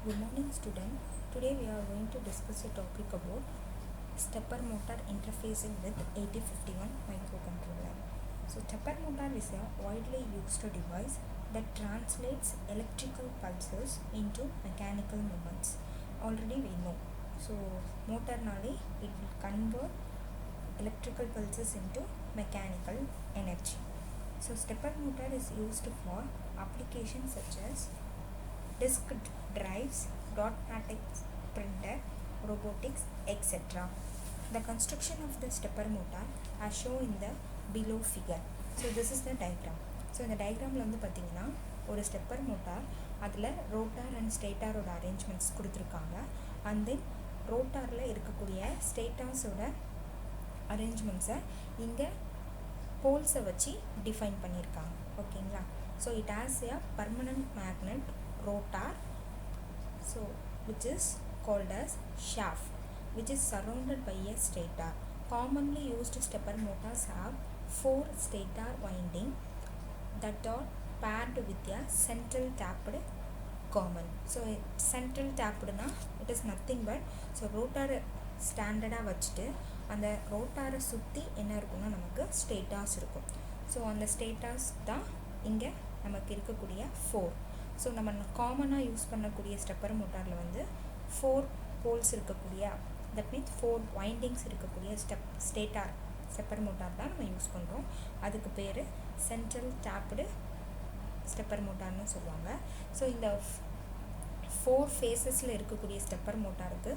Good morning, student. Today we are going to discuss a topic about stepper motor interfacing with 8051 microcontroller. So stepper motor is a widely used device that translates electrical pulses into mechanical movements. Already we know. So motor nali it will convert electrical pulses into mechanical energy. So stepper motor is used for applications such as disk drives, dot matrix printer, robotics, etc. The construction of the stepper motor as shown in the below figure. So this is the diagram. So இந்த diagramல வந்து பார்த்தீங்கன்னா ஒரு stepper motor அதில் rotor and ஸ்டேட்டாரோட arrangements கொடுத்துருக்காங்க. And then ரோட்டாரில் இருக்கக்கூடிய ஸ்டேட்டாஸோட அரேஞ்ச்மெண்ட்ஸை இங்கே போல்ஸை வச்சு define பண்ணியிருக்காங்க. ஓகேங்களா? So it has a permanent magnet rotor, so which is called as shaft, which is surrounded by a stator. Commonly used stepper motors have 4 stator winding that are paired with a central tapped common. So central tapped na it is nothing but so rotor standard வச்சுட்டு அந்த ரோட்டாரை சுற்றி என்ன இருக்குன்னா நமக்கு ஸ்டேட்டாஸ் இருக்கும். So அந்த ஸ்டேட்டாஸ் தான் இங்கே நமக்கு இருக்கக்கூடிய 4. ஸோ நம்ம காமனாக யூஸ் பண்ணக்கூடிய ஸ்டெப்பர் மோட்டாரில் வந்து 4 போல்ஸ் இருக்கக்கூடிய தட் மீன்ஸ் 4 வைண்டிங்ஸ் இருக்கக்கூடிய ஸ்டெப்பர் மோட்டார் தான் நம்ம யூஸ் பண்ணுறோம். அதுக்கு பேர் சென்ட்ரல் டேப்டு ஸ்டெப்பர் மோட்டார்னு சொல்லுவாங்க. ஸோ இந்த 4 ஃபேஸஸில் இருக்கக்கூடிய ஸ்டெப்பர் மோட்டாருக்கு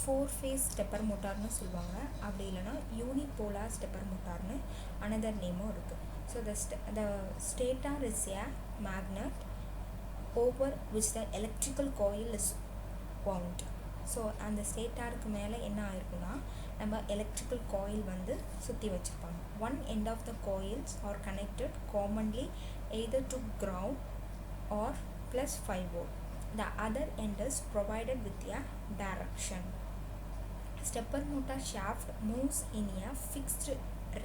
4 ஃபேஸ் ஸ்டெப்பர் மோட்டார்னு சொல்லுவாங்க. அப்படி இல்லைனா யூனிபோலார் ஸ்டெப்பர் மோட்டார்னு அனதர் நேமும் இருக்குது. So the stator is a magnet over which the electrical coil is wound. So அந்த ஸ்டேட்டாருக்கு மேலே என்ன ஆயிருக்குன்னா நம்ம எலக்ட்ரிக்கல் காயில் வந்து சுற்றி வச்சுருப்பாங்க. One end of the coils are connected commonly either to ground or plus 5 volt. The other end is provided with a direction. Stepper motor shaft moves in a fixed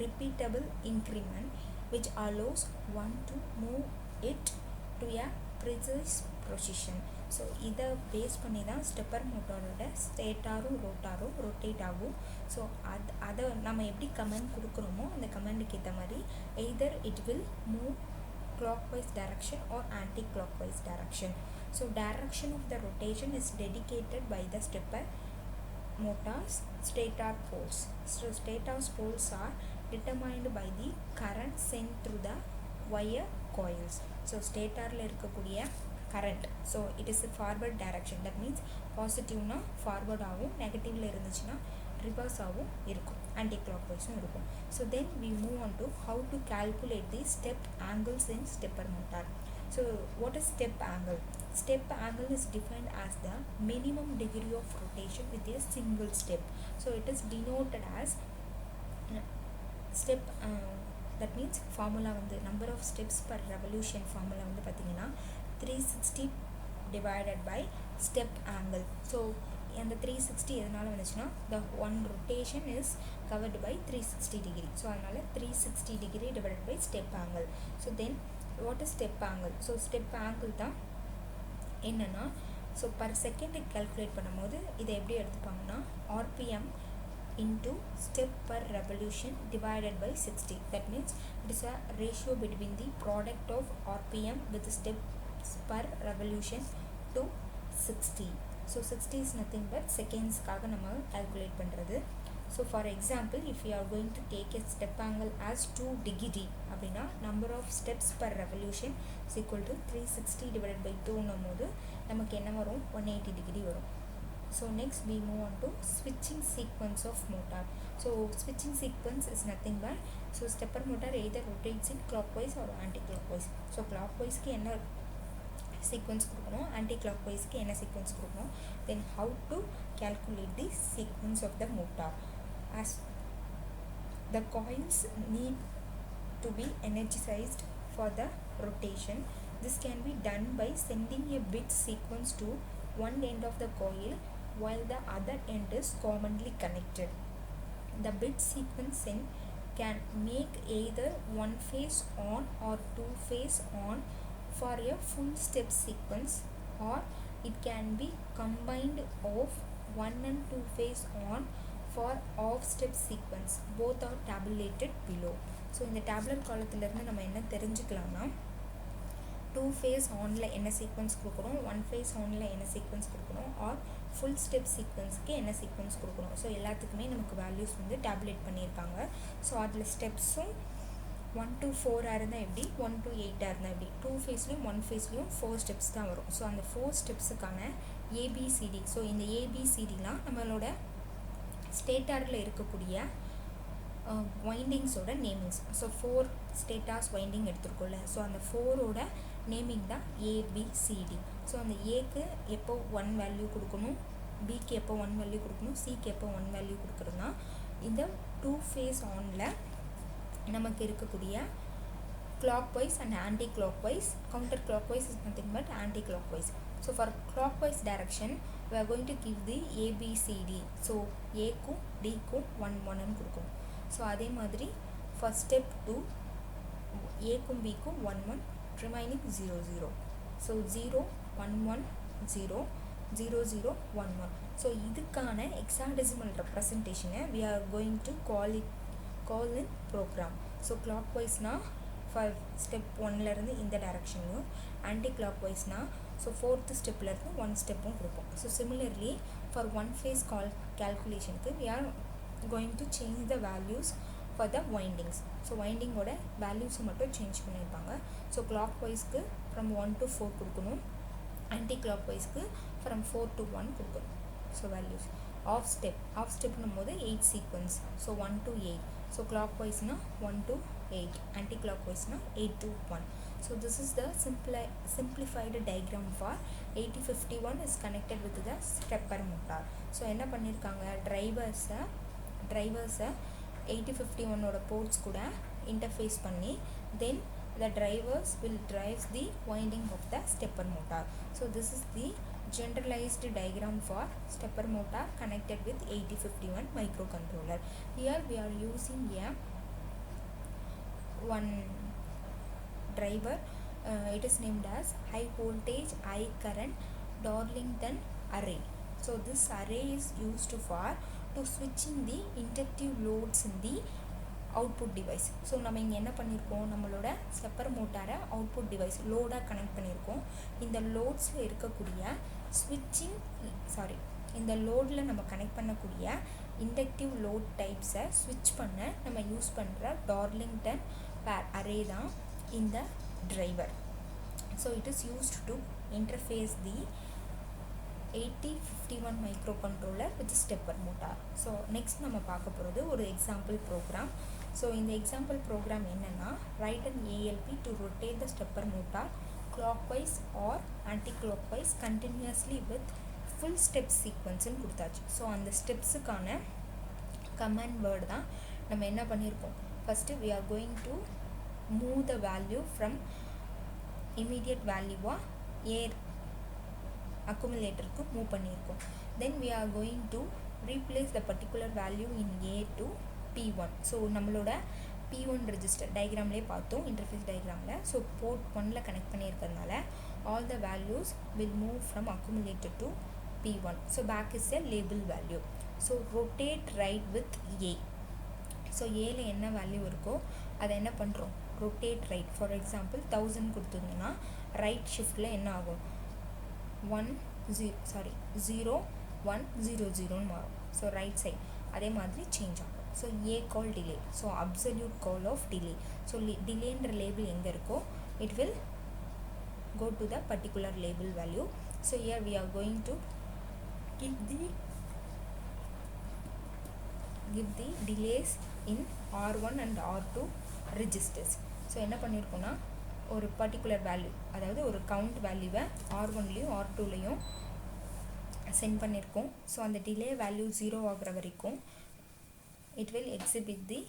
repeatable increment which allows one to move it to a precise position. So இதை base பண்ணி தான் stepper மோட்டாரோட ஸ்டேட்டாரும் ரோட்டாரும் rotate ஆகும். So அதை நம்ம எப்படி comment கொடுக்குறோமோ அந்த கமெண்டுக்கு ஏற்ற மாதிரி either it will move clockwise direction or anti-clockwise direction. So direction of the rotation is dedicated by the stepper motor's stator poles. So stator's poles are determined by the current sent through the wire coils. So statorல இருக்கக்கூடிய current, so it is a forward direction, that means positive-னா forward ஆகும், negative-ல இருந்துச்சுன்னா reverse ஆகும் இருக்கும், anti-clockwise-ம் இருக்கும். So then we move on to how to calculate the step angles in stepper motor. So what is step angle? Step angle is defined as the minimum degree of rotation with a single step. So it is denoted as step, that means formula வந்து number of steps per revolution formula வந்து பார்த்தீங்கன்னா 360 divided by step angle. So அந்த 360 எதனால வந்துச்சுன்னா the one rotation is covered by 360 degree. So அதனால 360 degree divided by step angle. So then what is step angle? So step angle தான் என்னன்னா so per செகண்டுக்கு calculate பண்ணும்போது இதை எப்படி எடுத்துப்பாங்கன்னா RPM into step per revolution divided by 60. That means it is a ratio between the product of RPM with steps per revolution to 60. So 60 is nothing but seconds-காக நம்ம calculate பண்ணுறது. So for example, if you are going to take a step angle as 2 degree அப்படின்னா number of steps per revolution is equal to 360 divided by 2 போது நமக்கு என்ன வரும் 180 degree வரும். So next we move on to switching sequence of motor. So switching sequence is nothing but so stepper motor either rotates in clockwise or anti-clockwise. So clockwise க்கு என்ன sequence கொடுக்கணும், anti-clockwise க்கு என்ன sequence கொடுக்கணும், then how to calculate the sequence of the motor. As the coils need to be energized for the rotation, this can be done by sending a bit sequence to one end of the coil while the other end is commonly connected. The bit sequence sent can make either one phase on or two phase on for a full step sequence, or it can be combined of 1 and 2 phase on for off step sequence. Both are tabulated below. So இந்த tablet காலத்துலேருந்து நம்ம என்ன தெரிஞ்சுக்கலாம்னா 2 phase onல என்ன sequence கொடுக்குறோம், 1 phase onல என்ன sequence கொடுக்குறோம், R full step சீக்வன்ஸ்க்கு என்ன sequence கொடுக்குறோம். ஸோ எல்லாத்துக்குமே நமக்கு வேல்யூஸ் வந்து டேப்லேட் பண்ணியிருக்காங்க. ஸோ அதில் ஸ்டெப்ஸும் 1 to 4 இருந்தால் எப்படி, 1 to 8 இருந்தால் எப்படி, 2 ஃபேஸ்லேயும் 1 ஃபேஸ்லேயும் 4 ஸ்டெப்ஸ் தான் வரும். ஸோ அந்த 4 ஸ்டெப்ஸுக்கான ஏபிசிடி, ஸோ இந்த ஏபிசிடிலாம் நம்மளோட ஸ்டேட்டாரில் இருக்கக்கூடிய வைண்டிங்ஸோட நேமிங்ஸ். ஸோ 4 ஸ்டேட்டார்ஸ் வைண்டிங் எடுத்துருக்கோம்ல, ஸோ அந்த 4ஓட நேமிங் தான் ஏபிசிடி. ஸோ அந்த ஏக்கு எப்போ 1 வேல்யூ கொடுக்கணும், பிக்கு எப்போ 1 வேல்யூ கொடுக்கணும், சிக்கு எப்போ 1 வேல்யூ கொடுக்குறதுனா இந்த 2 ஃபேஸ் ஆனில் நமக்கு இருக்கக்கூடிய clockwise and anti-clockwise. Counter-clockwise is nothing but anti-clockwise. So for clockwise direction we are going to give the ABCD. So A க்கும் D க்கும் 1 1 ன்னு கொடுக்கும். ஸோ அதே மாதிரி for step 2 A க்கும் B க்கும் 1 1, remaining 0 0. So 0 1 1 0 0 0 1 1. ஸோ இதுக்கான hexadecimal representation we are going to call in program. So clockwise-னா for step 1லேருந்து இந்த direction-லையும், anti-clockwise-னா ஸோ 4th step-லேருந்து 1 step-ம் கொடுப்போம். So similarly for one phase calculation-க்கு we are going to change the values for the windings. So வைண்டிங்கோட வேல்யூஸை மட்டும் சேஞ்ச் பண்ணியிருப்பாங்க. ஸோ clockwise-க்கு from 1 to 4 கொடுக்கணும், anti-clockwise-க்கு from 4 to 1 கொடுக்கணும். ஸோ வேல்யூஸ் ஆஃப் ஸ்டெப்னும் போது 8 சீக்வன்ஸ். So 1 to 8. ஸோ clockwise-னா 1 to 8, anti-clockwise-னா 8 to 1. So this is the simplified diagram for 8051 is connected with the stepper motor. So என்ன பண்ணியிருக்காங்க, டிரைவர்ஸை 8051ஓட போர்ட்ஸ் கூட இன்டர்ஃபேஸ் பண்ணி then the drivers will drive the winding of the stepper motor. So this is the generalized diagram for stepper motor connected with 8051 microcontroller. Here we are using one driver. It is named as high voltage high current Darlington array. So this array is used for to switching the inductive loads in the output device. So நம்ம இங்கே என்ன பண்ணியிருக்கோம், நம்மளோட stepper மோட்டாரை output device லோடாக connect பண்ணியிருக்கோம். இந்த லோட்ஸில் இருக்கக்கூடிய இந்த லோடில் நம்ம கனெக்ட் பண்ணக்கூடிய இண்டக்டிவ் லோட் டைப்ஸை ஸ்விட்ச் பண்ண நம்ம யூஸ் பண்ணுற டார்லிங்டன் பேர் அரே தான் இந்த driver. So it is used to interface the 8051 microcontroller with stepper motor. So next நம்ம பார்க்க போகிறது ஒரு எக்ஸாம்பிள் ப்ரோக்ராம். ஸோ இந்த எக்ஸாம்பிள் ப்ரோக்ராம் என்னென்னா, write an ALP to rotate the stepper motor clockwise or anti-clockwise continuously with full step sequence-ன்னு கொடுத்தாச்சு. So அந்த ஸ்டெப்ஸுக்கான command word தான் நம்ம என்ன பண்ணியிருக்கோம். First we are going to move the value from immediate value-ஆ accumulator-க்கு மூவ் பண்ணியிருக்கோம். Then we are going to replace the particular value in A to P1. So நம்மளோட P1 ரெஜிஸ்டர் டயக்ராம்லேயே பார்த்தோம், இன்டர்ஃபேஸ் டயக்ராமில். ஸோ போர்ட் 1ல கனெக்ட் பண்ணியிருக்கிறதுனால all the values will move from accumulator to P1. So back is a label value. So rotate right with A. So ஏல என்ன value இருக்கோ அதை என்ன பண்ணுறோம், rotate right. ஃபார் எக்ஸாம்பிள் 1000 கொடுத்துருந்தோன்னா ரைட் ஷிஃப்டில் என்ன ஆகும், 0 1 0 0ன்னு மாறும். ஸோ ரைட் சைட் அதே மாதிரி சேஞ்ச் ஆகும். So A call delay. So absolute call of delay. So டிலேன்ற லேபிள் எங்கே இருக்கோ it will go to the particular label value. So here we are going to give the delays in R1 and R2 registers. So என்ன பண்ணியிருக்கோன்னா ஒரு particular value, அதாவது ஒரு count வேல்யூவை R1லேயும் R2லேயும் send பண்ணியிருக்கோம். So அந்த டிலே வேல்யூ 0 ஆகிற வரைக்கும் it will exhibit the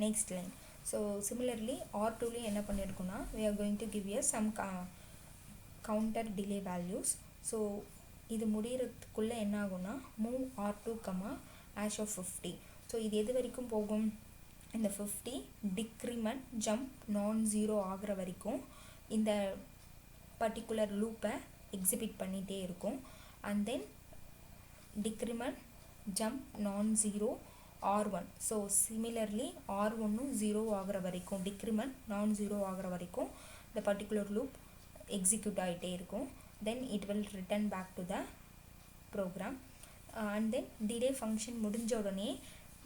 next line. So similarly R2லேயும் என்ன பண்ணியிருக்கோன்னா we are going to give here some counter delay values. So இது முடிகிறதுக்குள்ளே என்ன ஆகும்னா move R2, hash of 50. So இது எது வரைக்கும் போகும், இந்த 50 டிக்ரிமெண்ட் ஜம்ப் நான் ஜீரோ ஆகிற வரைக்கும் இந்த பர்டிகுலர் லூப்பை எக்ஸிபிட் பண்ணிகிட்டே இருக்கும். அண்ட் தென் டிக்ரிமெண்ட் ஜம்ப் நான் zero R1. So similarly R1 zero ஆகிற வரைக்கும், டிக்ரிமெண்ட் நான் ஜீரோ ஆகிற வரைக்கும் இந்த பர்டிகுலர் லூப் எக்ஸிக்யூட் ஆகிட்டே இருக்கும். Then it will return back to the program. And then delay function முடிஞ்ச உடனே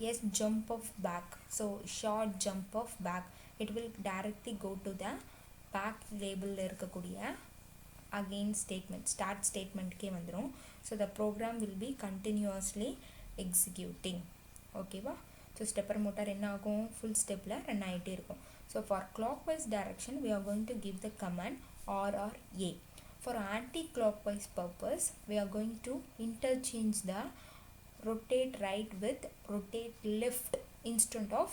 S jump of back, so short jump of back, it will directly go to the back லேபிளில் இருக்கக்கூடிய again statement, start ஸ்டேட்மெண்ட்கே வந்துடும். So the program will be continuously executing. ஓகேவா? So stepper motor என்ன ஆகும், full ஸ்டெப்பில் ரன் ஆகிட்டே இருக்கும். So for clockwise direction we are going to give the command RRA. For anti-clockwise purpose we are going to interchange the rotate right with rotate left instead of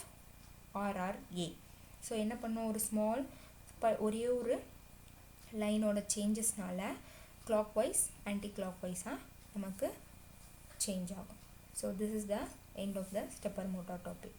RRA. So என்ன பண்ணோம், ஒரு small ஒரே ஒரு லைனோட சேஞ்சஸ்னால clockwise anti-clockwise நமக்கு change ஆகும். So this is the end of the stepper motor topic.